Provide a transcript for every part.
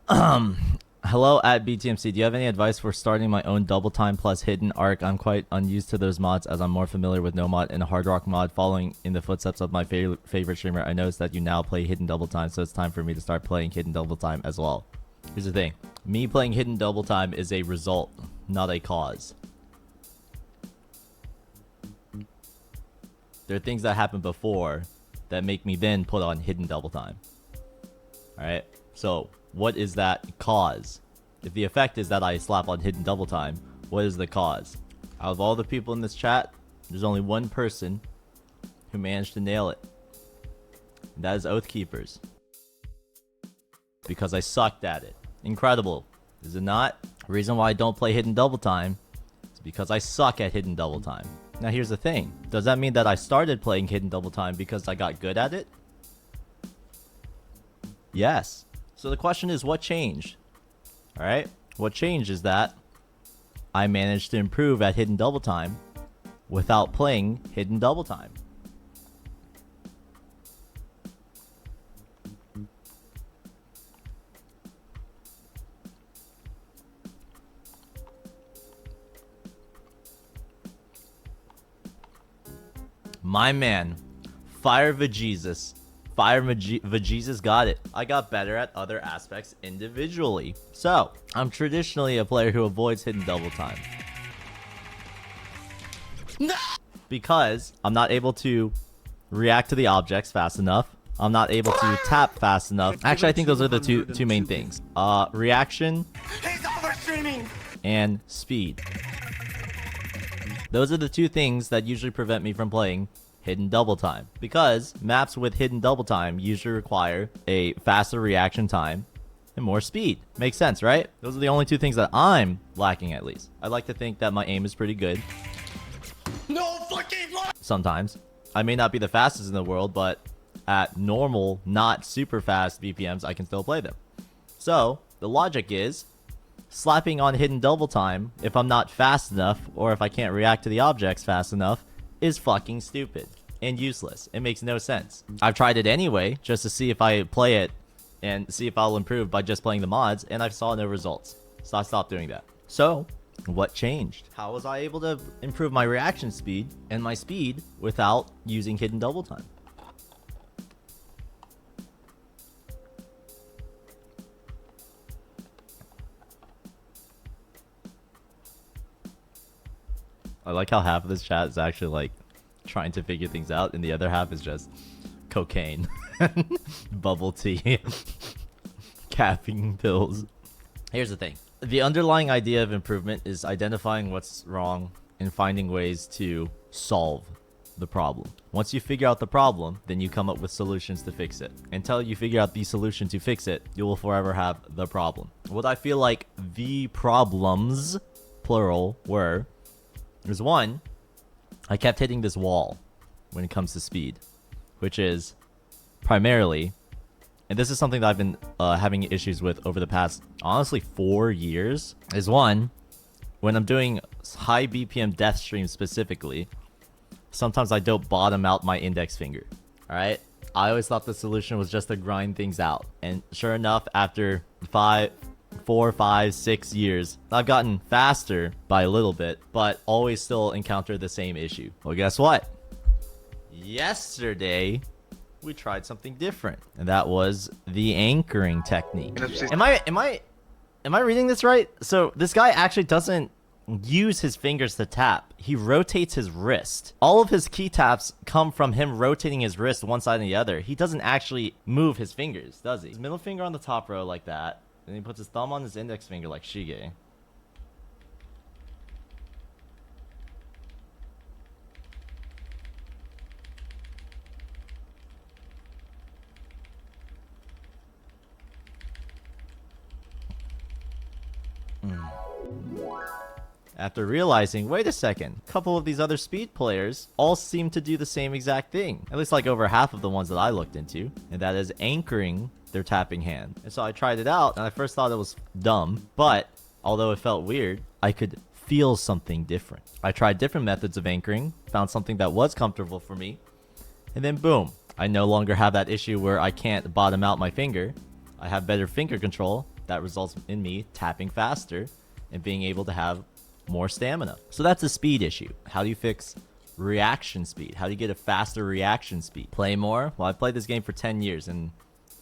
Hello at BTMC. Do you have any advice for starting my own double time plus hidden arc? I'm quite unused to those mods as I'm more familiar with no mod and a hard rock mod. Following in the footsteps of my favorite streamer, I noticed that you now play hidden double time, so it's time for me to start playing hidden double time as well. Here's the thing. Me playing hidden double time is a result, not a cause. There are things that happen before that make me then put on hidden double time. Alright? So, what is that cause? If the effect is that I slap on hidden double time, what is the cause? Out of all the people in this chat, there's only one person who managed to nail it. And that is Oathkeepers. Because I sucked at it. Incredible. Is it not? The reason why I don't play hidden double time is because I suck at hidden double time. Now here's the thing. Does that mean that I started playing hidden double time because I got good at it? Yes. So the question is, what changed? Alright? What changed is that I managed to improve at hidden double time without playing hidden double time. My man, Fire Vajesus. Fire Vajesus got it. I got better at other aspects individually. So, I'm traditionally a player who avoids hidden double time. No! Because I'm not able to react to the objects fast enough. I'm not able to tap fast enough. Actually, I think those are the two main things. Reaction and speed. Those are the two things that usually prevent me from playing hidden double time, because maps with hidden double time usually require a faster reaction time and more speed. Makes sense, right? Those are the only two things that I'm lacking, at least. I like to think that my aim is pretty good. No fucking way! Sometimes. I may not be the fastest in the world, but at normal, not super fast BPMs, I can still play them. So, the logic is, slapping on hidden double time, if I'm not fast enough, or if I can't react to the objects fast enough, is fucking stupid and useless. It makes no sense. I've tried it anyway, just to see if I play it and see if I'll improve by just playing the mods, and I saw no results. So I stopped doing that. So, what changed? How was I able to improve my reaction speed and my speed without using hidden double time? I like how half of this chat is actually like trying to figure things out, and the other half is just cocaine, bubble tea, caffeine pills. Here's the thing. The underlying idea of improvement is identifying what's wrong and finding ways to solve the problem. Once you figure out the problem, then you come up with solutions to fix it. Until you figure out the solution to fix it, you will forever have the problem. What I feel like the problems, plural, were... There's one, I kept hitting this wall when it comes to speed, which is primarily, and this is something that I've been having issues with over the past, honestly, 4 years, is one, when I'm doing high BPM death streams specifically, sometimes I don't bottom out my index finger, alright? I always thought the solution was just to grind things out, and sure enough, after 4, 5, 6 years, I've gotten faster by a little bit, but always still encounter the same issue. Well, guess what? Yesterday, we tried something different, and that was the anchoring technique. Am I reading this right? So this guy actually doesn't use his fingers to tap. He rotates his wrist. All of his key taps come from him rotating his wrist one side and the other. He doesn't actually move his fingers, does he? His middle finger on the top row like that. Then he puts his thumb on his index finger like Shige. After realizing, wait a second, a couple of these other speed players all seem to do the same exact thing. At least like over half of the ones that I looked into. And that is anchoring their tapping hand. And so I tried it out, and I first thought it was dumb, but although it felt weird, I could feel something different. I tried different methods of anchoring, found something that was comfortable for me, and then boom, I no longer have that issue where I can't bottom out my finger. I have better finger control, that results in me tapping faster and being able to have more stamina. So that's a speed issue. How do you fix reaction speed? How do you get a faster reaction speed? Play more? Well, I've played this game for 10 years and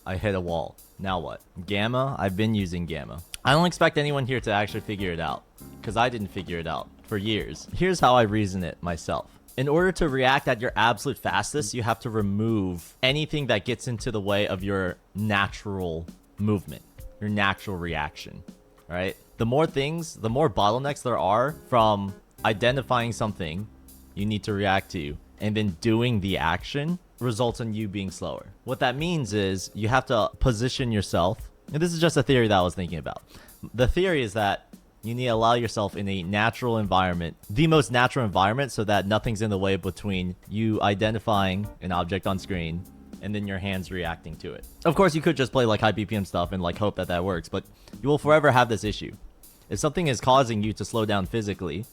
I hit a wall. Now what? Gamma? I've been using Gamma. I don't expect anyone here to actually figure it out, because I didn't figure it out for years. Here's how I reason it myself. In order to react at your absolute fastest, you have to remove anything that gets into the way of your natural movement, your natural reaction, right? The more things, the more bottlenecks there are from identifying something you need to react to and then doing the action, results in you being slower. What that means is you have to position yourself, and this is just a theory that I was thinking about. The theory is that you need to allow yourself in a natural environment, the most natural environment, so that nothing's in the way between you identifying an object on screen and then your hands reacting to it. Of course, you could just play like high BPM stuff and like hope that that works, but you will forever have this issue. If something is causing you to slow down physically,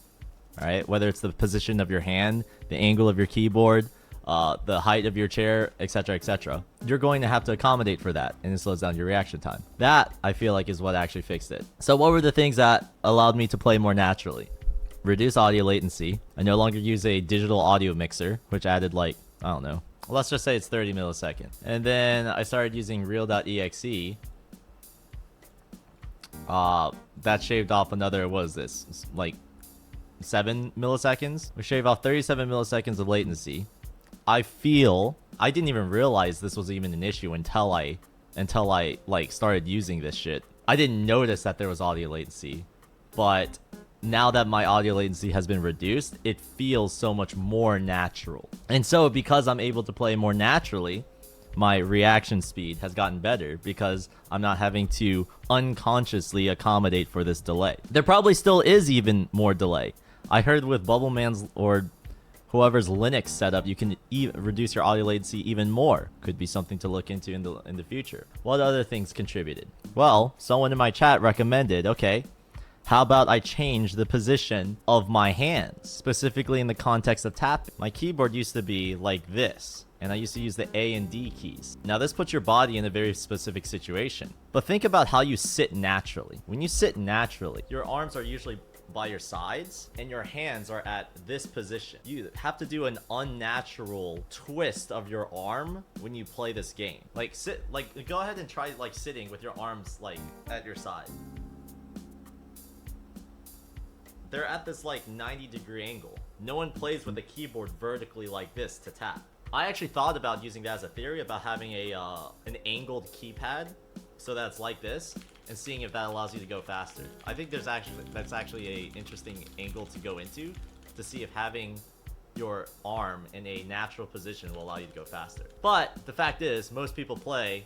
all right, whether it's the position of your hand, the angle of your keyboard, the height of your chair, etc., you're going to have to accommodate for that, and it slows down your reaction time. That, I feel like, is what actually fixed it. So what were the things that allowed me to play more naturally? Reduce audio latency. I no longer use a digital audio mixer, which added like, I don't know, let's just say it's 30 milliseconds. And then I started using real.exe. That shaved off another, what is this? Like 7 milliseconds? We shave off 37 milliseconds of latency. I didn't even realize this was even an issue until I like started using this shit. I didn't notice that there was audio latency, but now that my audio latency has been reduced, it feels so much more natural. And so because I'm able to play more naturally, my reaction speed has gotten better because I'm not having to unconsciously accommodate for this delay. There probably still is even more delay. I heard with Bubbleman's or whoever's Linux setup, you can reduce your audio latency even more. Could be something to look into in the future. What other things contributed? Well, someone in my chat recommended, okay, how about I change the position of my hands, specifically in the context of tapping. My keyboard used to be like this, and I used to use the A and D keys. Now this puts your body in a very specific situation. But think about how you sit naturally. When you sit naturally, your arms are usually by your sides and your hands are at this position. You have to do an unnatural twist of your arm when you play this game. Like go ahead and try like sitting with your arms like at your side. They're at this like 90-degree angle. No one plays with a keyboard vertically like this to tap. I actually thought about using that as a theory about having an angled keypad so that it's like this, and seeing if that allows you to go faster. I think that's actually a interesting angle to go into, to see if having your arm in a natural position will allow you to go faster. But the fact is, most people play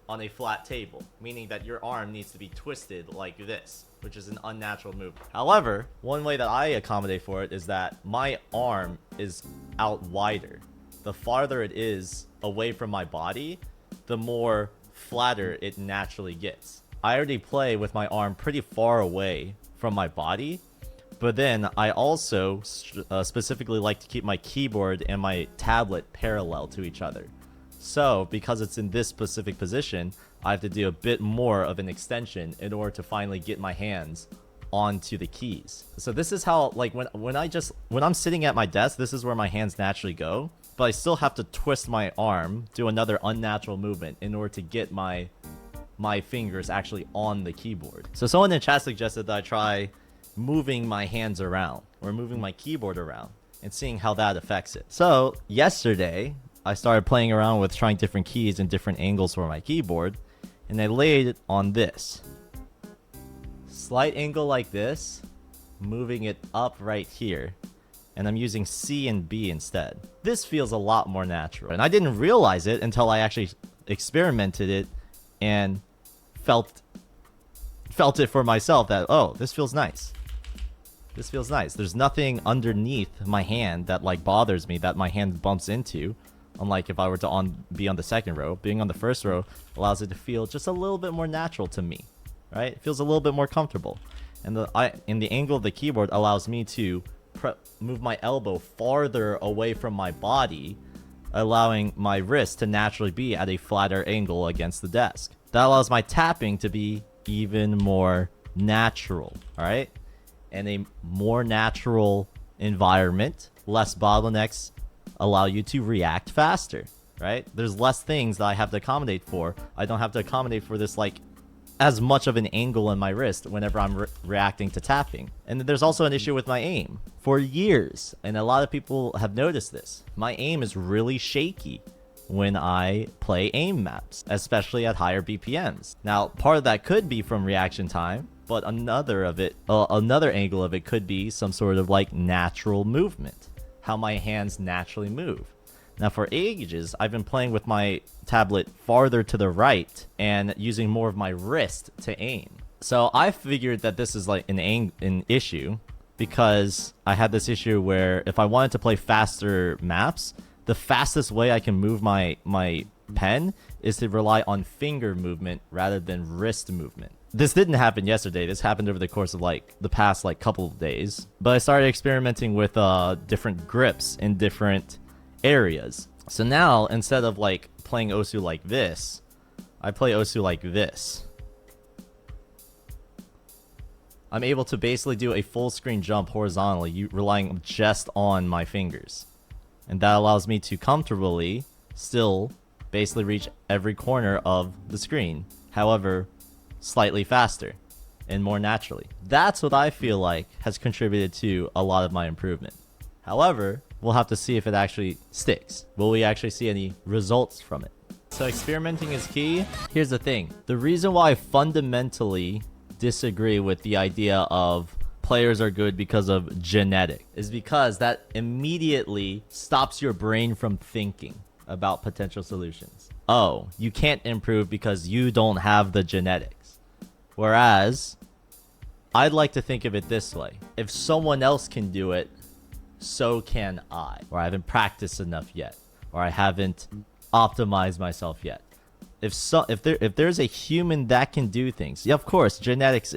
on a flat table, meaning that your arm needs to be twisted like this, which is an unnatural move. However, one way that I accommodate for it is that my arm is out wider. The farther it is away from my body, the more flatter it naturally gets. I already play with my arm pretty far away from my body, but then I also specifically like to keep my keyboard and my tablet parallel to each other. So because it's in this specific position, I have to do a bit more of an extension in order to finally get my hands onto the keys. So this is how, like, when I'm sitting at my desk, this is where my hands naturally go, but I still have to twist my arm, do another unnatural movement in order to get my fingers actually on the keyboard. So someone in chat suggested that I try moving my hands around or moving my keyboard around and seeing how that affects it. So yesterday I started playing around with trying different keys and different angles for my keyboard, and I laid it on this slight angle like this, moving it up right here, and I'm using C and B instead. This feels a lot more natural, and I didn't realize it until I actually experimented it and felt it for myself that, oh, this feels nice. This feels nice. There's nothing underneath my hand that like bothers me, that my hand bumps into. Unlike if I were to be on the second row, being on the first row allows it to feel just a little bit more natural to me, right? It feels a little bit more comfortable. And the angle of the keyboard allows me to move my elbow farther away from my body, allowing my wrist to naturally be at a flatter angle against the desk. That allows my tapping to be even more natural, all right? And a more natural environment, less bottlenecks allow you to react faster, right? There's less things that I have to accommodate for. I don't have to accommodate for this, like, as much of an angle in my wrist whenever I'm reacting to tapping. And there's also an issue with my aim. For years, and a lot of people have noticed this, my aim is really shaky when I play aim maps, especially at higher BPMs. Now, part of that could be from reaction time, but another angle of it could be some sort of like natural movement, how my hands naturally move. Now, for ages, I've been playing with my tablet farther to the right and using more of my wrist to aim. So I figured that this is like an issue, because I had this issue where if I wanted to play faster maps, the fastest way I can move my pen is to rely on finger movement rather than wrist movement. This didn't happen yesterday. This happened over the course of like the past like couple of days. But I started experimenting with different grips in different areas. So now, instead of like playing Osu like this, I play Osu like this. I'm able to basically do a full screen jump horizontally, relying just on my fingers. And that allows me to comfortably still basically reach every corner of the screen. However, slightly faster and more naturally. That's what I feel like has contributed to a lot of my improvement. However, we'll have to see if it actually sticks. Will we actually see any results from it? So experimenting is key. Here's the thing. The reason why I fundamentally disagree with the idea of players are good because of genetic is because that immediately stops your brain from thinking about potential solutions. Oh, you can't improve because you don't have the genetics. Whereas, I'd like to think of it this way. If someone else can do it, so can I. Or I haven't practiced enough yet. Or I haven't optimized myself yet. If there's a human that can do things, yeah, of course, genetics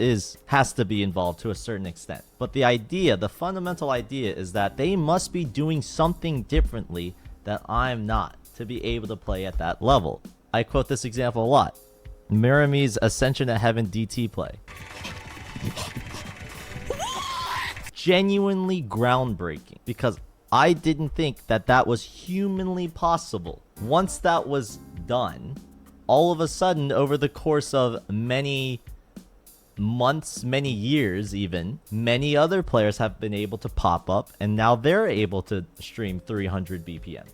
has to be involved to a certain extent. But the fundamental idea is that they must be doing something differently that I'm not to be able to play at that level. I quote this example a lot. Mirami's Ascension at Heaven DT play. Genuinely groundbreaking, because I didn't think that that was humanly possible. Once that was done, all of a sudden, over the course of many months, many years even, many other players have been able to pop up, and now they're able to stream 300 BPM.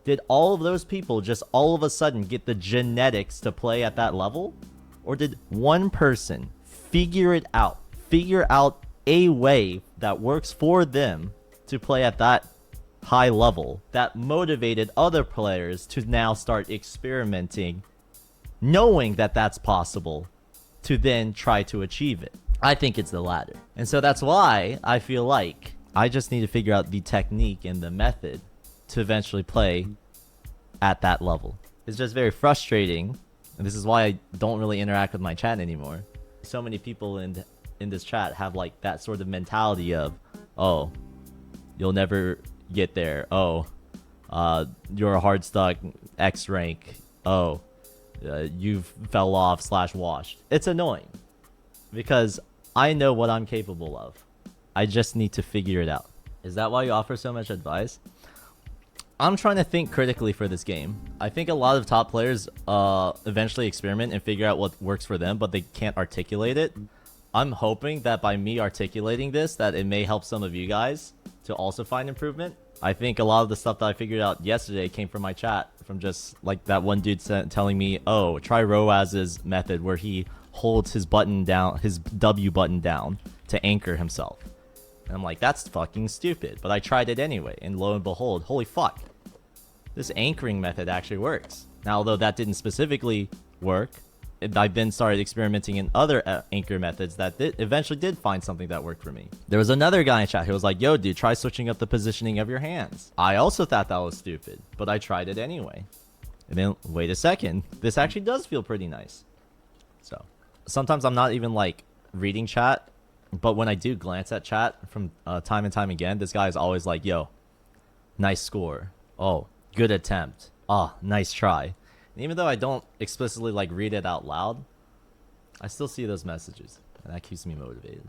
Did all of those people just all of a sudden get the genetics to play at that level? Or did one person figure out a way that works for them to play at that high level that motivated other players to now start experimenting, knowing that that's possible, to then try to achieve it? I think it's the latter. And so that's why I feel like I just need to figure out the technique and the method to eventually play at that level. It's just very frustrating, and this is why I don't really interact with my chat anymore. So many people in this chat have like that sort of mentality of, oh, you'll never get there. Oh, you're a hard stuck X rank. Oh, you fell off / washed. It's annoying because I know what I'm capable of. I just need to figure it out. Is that why you offer so much advice? I'm trying to think critically for this game. I think a lot of top players eventually experiment and figure out what works for them, but they can't articulate it. I'm hoping that by me articulating this, that it may help some of you guys to also find improvement. I think a lot of the stuff that I figured out yesterday came from my chat, from just like that one dude telling me, oh, try Roaz's method where he holds his button down, his W button down to anchor himself. And I'm like, that's fucking stupid. But I tried it anyway, and lo and behold, holy fuck, this anchoring method actually works. Now, although that didn't specifically work, I then started experimenting in other anchor methods that eventually did find something that worked for me. There was another guy in chat who was like, yo, dude, try switching up the positioning of your hands. I also thought that was stupid, but I tried it anyway. And then, wait a second, this actually does feel pretty nice. So, sometimes I'm not even like reading chat, but when I do glance at chat from time and time again, this guy is always like, yo, nice score. Oh, good attempt. Oh, nice try. And even though I don't explicitly like read it out loud, I still see those messages, and that keeps me motivated.